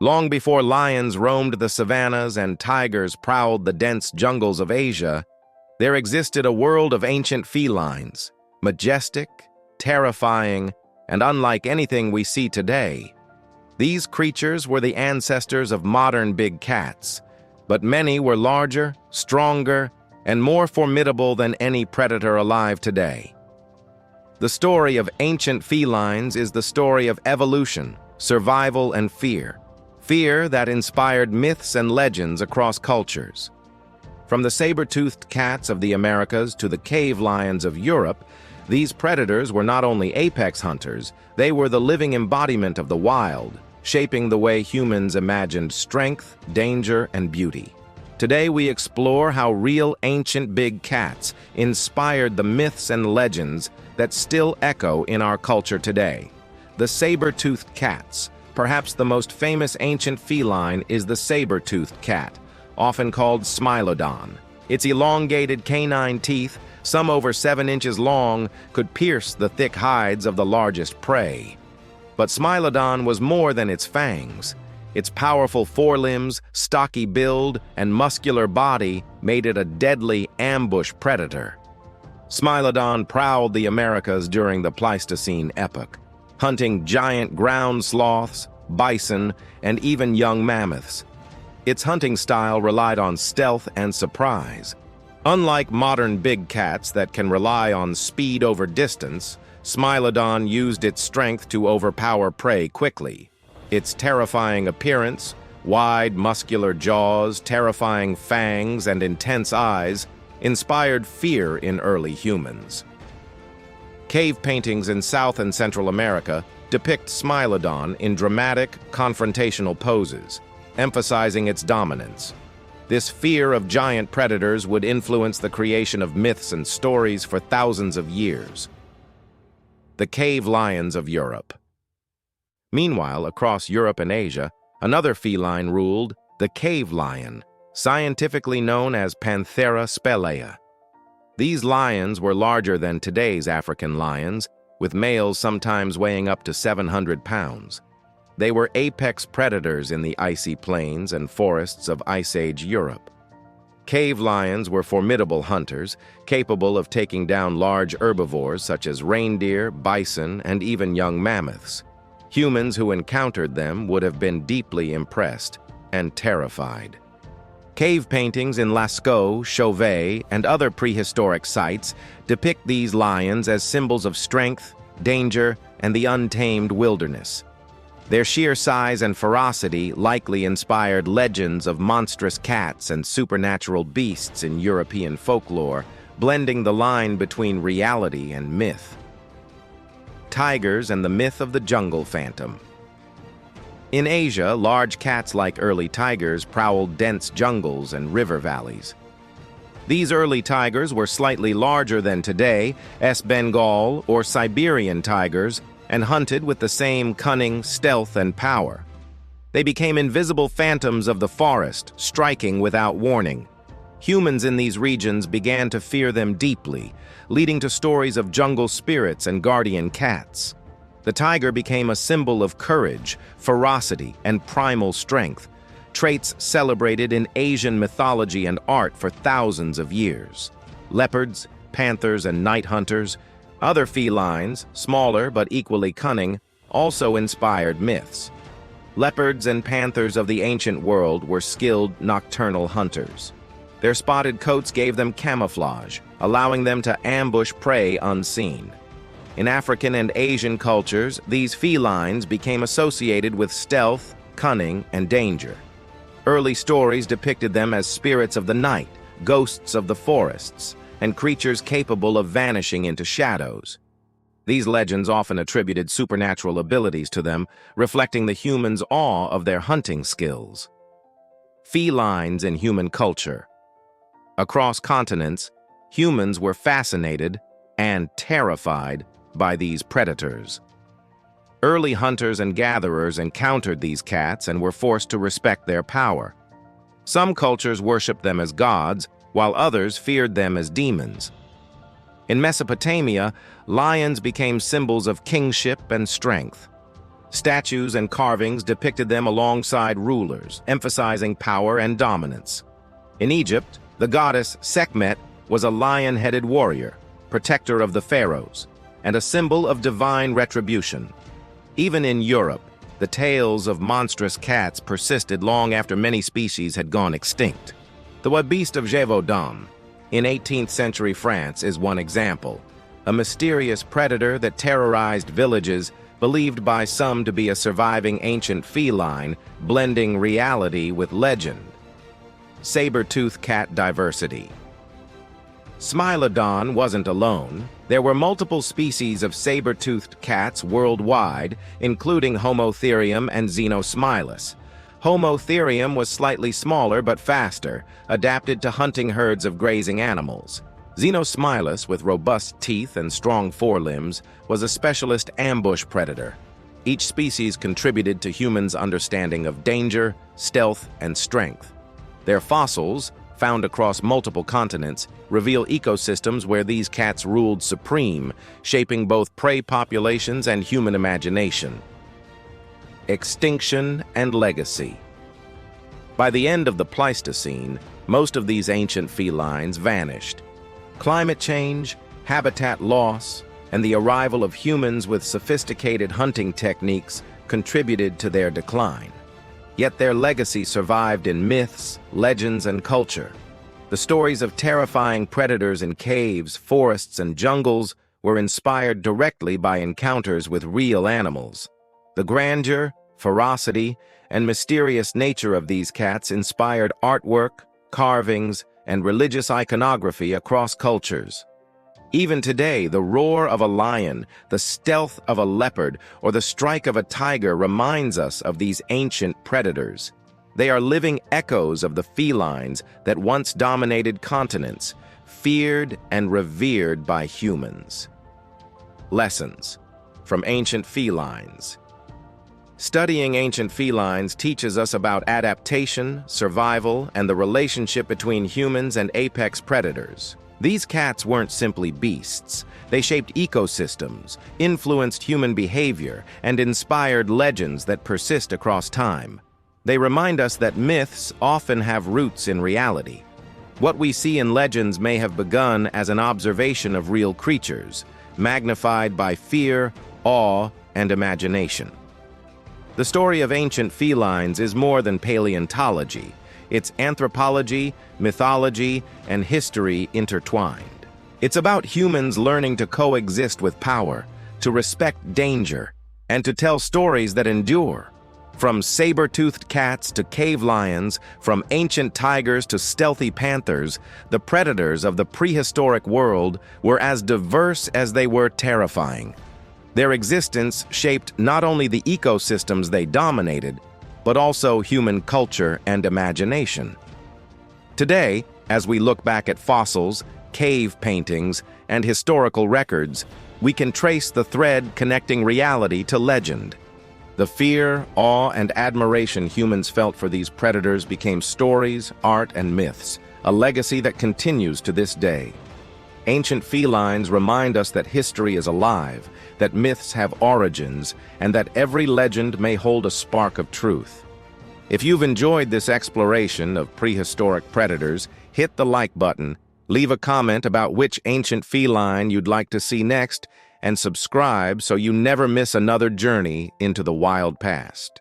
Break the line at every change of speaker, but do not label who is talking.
Long before lions roamed the savannas and tigers prowled the dense jungles of Asia, there existed a world of ancient felines, majestic, terrifying, and unlike anything we see today. These creatures were the ancestors of modern big cats, but many were larger, stronger, and more formidable than any predator alive today. The story of ancient felines is the story of evolution, survival, and fear. Fear that inspired myths and legends across cultures. From the saber-toothed cats of the Americas to the cave lions of Europe, these predators were not only apex hunters, they were the living embodiment of the wild, shaping the way humans imagined strength, danger, and beauty. Today we explore how real ancient big cats inspired the myths and legends that still echo in our culture today. The saber-toothed cats. Perhaps the most famous ancient feline is the saber-toothed cat, often called Smilodon. Its elongated canine teeth, some over 7 inches long, could pierce the thick hides of the largest prey. But Smilodon was more than its fangs. Its powerful forelimbs, stocky build, and muscular body made it a deadly ambush predator. Smilodon prowled the Americas during the Pleistocene epoch, hunting giant ground sloths, bison, and even young mammoths. Its hunting style relied on stealth and surprise. Unlike modern big cats that can rely on speed over distance, Smilodon used its strength to overpower prey quickly. Its terrifying appearance, wide, muscular jaws, terrifying fangs, and intense eyes inspired fear in early humans. Cave paintings in South and Central America depict Smilodon in dramatic, confrontational poses, emphasizing its dominance. This fear of giant predators would influence the creation of myths and stories for thousands of years. The cave lions of Europe. Meanwhile, across Europe and Asia, another feline ruled, the cave lion, scientifically known as Panthera spelaea. These lions were larger than today's African lions, with males sometimes weighing up to 700 pounds. They were apex predators in the icy plains and forests of Ice Age Europe. Cave lions were formidable hunters, capable of taking down large herbivores such as reindeer, bison, and even young mammoths. Humans who encountered them would have been deeply impressed and terrified. Cave paintings in Lascaux, Chauvet, and other prehistoric sites depict these lions as symbols of strength, danger, and the untamed wilderness. Their sheer size and ferocity likely inspired legends of monstrous cats and supernatural beasts in European folklore, blending the line between reality and myth. Tigers and the myth of the jungle phantom. In Asia, large cats like early tigers prowled dense jungles and river valleys. These early tigers were slightly larger than today, Bengal or Siberian tigers, and hunted with the same cunning, stealth, and power. They became invisible phantoms of the forest, striking without warning. Humans in these regions began to fear them deeply, leading to stories of jungle spirits and guardian cats. The tiger became a symbol of courage, ferocity, and primal strength, traits celebrated in Asian mythology and art for thousands of years. Leopards, panthers, and night hunters, other felines, smaller but equally cunning, also inspired myths. Leopards and panthers of the ancient world were skilled nocturnal hunters. Their spotted coats gave them camouflage, allowing them to ambush prey unseen. In African and Asian cultures, these felines became associated with stealth, cunning, and danger. Early stories depicted them as spirits of the night, ghosts of the forests, and creatures capable of vanishing into shadows. These legends often attributed supernatural abilities to them, reflecting the humans' awe of their hunting skills. Felines in human culture. Across continents, humans were fascinated and terrified by these predators. Early hunters and gatherers encountered these cats and were forced to respect their power. Some cultures worshipped them as gods, while others feared them as demons. In Mesopotamia, lions became symbols of kingship and strength. Statues and carvings depicted them alongside rulers, emphasizing power and dominance. In Egypt, the goddess Sekhmet was a lion-headed warrior, protector of the pharaohs, and a symbol of divine retribution. Even in Europe, the tales of monstrous cats persisted long after many species had gone extinct. The Beast of Gévaudan in 18th century France is one example, a mysterious predator that terrorized villages believed by some to be a surviving ancient feline, blending reality with legend. Saber-toothed cat diversity. Smilodon wasn't alone. There were multiple species of saber-toothed cats worldwide, including Homotherium and Xenosmilus. Homotherium was slightly smaller but faster, adapted to hunting herds of grazing animals. Xenosmilus, with robust teeth and strong forelimbs, was a specialist ambush predator. Each species contributed to humans' understanding of danger, stealth, and strength. Their fossils, found across multiple continents, reveal ecosystems where these cats ruled supreme, shaping both prey populations and human imagination. Extinction and legacy. By the end of the Pleistocene, most of these ancient felines vanished. Climate change, habitat loss, and the arrival of humans with sophisticated hunting techniques contributed to their decline. Yet their legacy survived in myths, legends, and culture. The stories of terrifying predators in caves, forests, and jungles were inspired directly by encounters with real animals. The grandeur, ferocity, and mysterious nature of these cats inspired artwork, carvings, and religious iconography across cultures. Even today, the roar of a lion, the stealth of a leopard, or the strike of a tiger reminds us of these ancient predators. They are living echoes of the felines that once dominated continents, feared and revered by humans. Lessons from ancient felines. Studying ancient felines teaches us about adaptation, survival, and the relationship between humans and apex predators. These cats weren't simply beasts. They shaped ecosystems, influenced human behavior, and inspired legends that persist across time. They remind us that myths often have roots in reality. What we see in legends may have begun as an observation of real creatures, magnified by fear, awe, and imagination. The story of ancient felines is more than paleontology. It's anthropology, mythology, and history intertwined. It's about humans learning to coexist with power, to respect danger, and to tell stories that endure. From saber-toothed cats to cave lions, from ancient tigers to stealthy panthers, the predators of the prehistoric world were as diverse as they were terrifying. Their existence shaped not only the ecosystems they dominated, but also human culture and imagination. Today, as we look back at fossils, cave paintings, and historical records, we can trace the thread connecting reality to legend. The fear, awe, and admiration humans felt for these predators became stories, art, and myths, a legacy that continues to this day. Ancient felines remind us that history is alive, that myths have origins, and that every legend may hold a spark of truth. If you've enjoyed this exploration of prehistoric predators, hit the like button, leave a comment about which ancient feline you'd like to see next, and subscribe so you never miss another journey into the wild past.